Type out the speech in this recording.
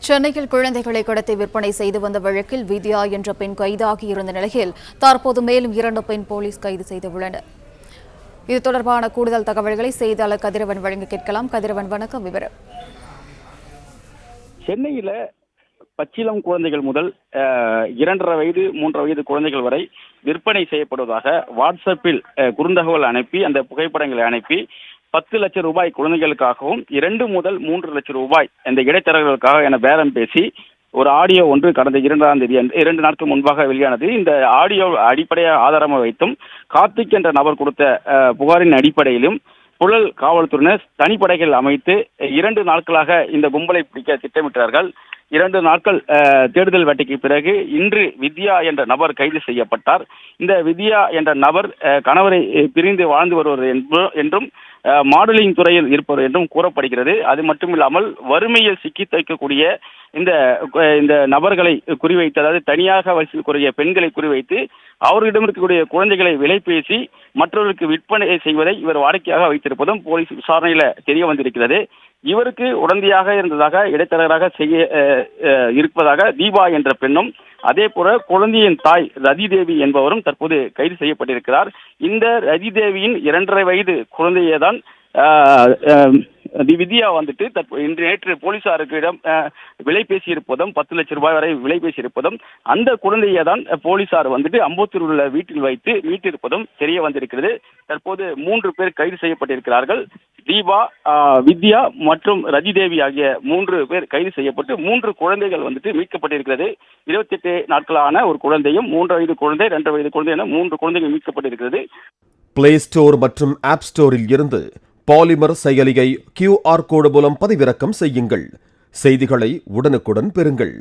சென்னையில் குழந்தைகளை கடத்தி விற்பனை செய்து வந்த வழக்கில் வித்யா என்ற பெண் கைதாகியிருந்த நிலையில் தற்போது மேலும் 2 பெண் போலீஸ் கைது செய்துள்ளனர். இது தொடர்பான கூடுதல் தகவல்களை செய்தியாளர் கதிரவன் வழங்க கேட்கலாம். கதிரவன், வணக்கம். விவரம். சென்னையில பச்சிளம் குழந்தைகள் முதல் 2.5 வயது 3 வயது குழந்தைகள் வரை விற்பனை செய்யப்படுவதாக வாட்ஸ்அப்பில் குறுந்தகவல் அனுப்பி அந்த புகைப்படங்களை அனுப்பி 10 லட்சம் ரூபாய் குழந்தைகளுக்காகவும் 2 முதல் 3 லட்சம் ரூபாய் இந்த இடைத்தரகர்களுக்காக என பேரம் பேசி ஒரு ஆடியோ ஒன்று கடந்த 2ஆம் தேதி 2 நாட்கள் முன்பாக வெளியானது. இந்த ஆடியோ அடிப்படையாக ஆதாரமாக வைத்தும் கார்த்திக் என்ற நபர் கொடுத்த புகாரின் அடிப்படையிலும் புழல் காவல்துறையினர் தனிப்படைகள் அமைத்து 2 நாட்களாக இந்த கும்பலை பிடிக்க திட்டமிட்டார்கள். 2 நாட்கள் தேடுதல் வேட்டைக்கு பிறகு இன்று வித்யா என்ற நபர் கைது செய்யப்பட்டார். இந்த வித்யா என்ற நபர் கணவரை பிரிந்து வாழ்ந்து வருவது என்றும் மாடலிங் துறையில் இருப்பவர் என்றும் கூறப்படுகிறது. அது மட்டுமில்லாமல் வறுமையில் சிக்கி தைக்கக்கூடிய இந்த நபர்களை குறிவைத்து, அதாவது தனியாக வசிக்கக்கூடிய பெண்களை குறிவைத்து அவர்களிடம் இருக்கக்கூடிய குழந்தைகளை விலை பேசி மற்றவர்களுக்கு விற்பனை செய்வதை இவர் வாடிக்கையாக வைத்திருப்பதும் போலீஸ் விசாரணையில தெரிய வந்திருக்கிறது. இவருக்கு உடந்தையாக இருந்ததாக இடைத்தரகராக செய்ய இருப்பதாக தீபா என்ற பெண்ணும், அதே போல குழந்தையின் தாய் ரதி தேவி என்பவரும் தற்போது கைது செய்யப்பட்டிருக்கிறார். இந்த ரதி தேவியின் 2.5 வயது குழந்தையேதான் வித்யா வந்துட்டு நேற்று போலீசாருக்கு விலை பேசியிருப்பதும் 10 லட்சம் ரூபாய் வரை விலை பேசியிருப்பதும் அந்த குழந்தையை தான் போலீசார் வந்துட்டு அம்பத்தூர் உள்ள வீட்டில் வைத்து மீட்டிருப்பதும் தெரிய வந்திருக்கிறது. தற்போது 3 பேர் கைது செய்யப்பட்டிருக்கிறார்கள். தீபா, வித்யா மற்றும் ரதி தேவி ஆகிய 3 பேர் கைது செய்யப்பட்டு 3 குழந்தைகள் வந்துட்டு மீட்கப்பட்டிருக்கிறது. 28 நாட்களான ஒரு குழந்தையும் 3 வயது குழந்தை 2 வயது குழந்தை என 3 குழந்தைகள் மீட்கப்பட்டிருக்கிறது. பிளே ஸ்டோர் மற்றும் ஆப் ஸ்டோரில் இருந்து பாலிமர் செயலியை QR கோடு மூலம் பதிவிறக்கம் செய்யுங்கள். செய்திகளை உடனுக்குடன் பெறுங்கள்.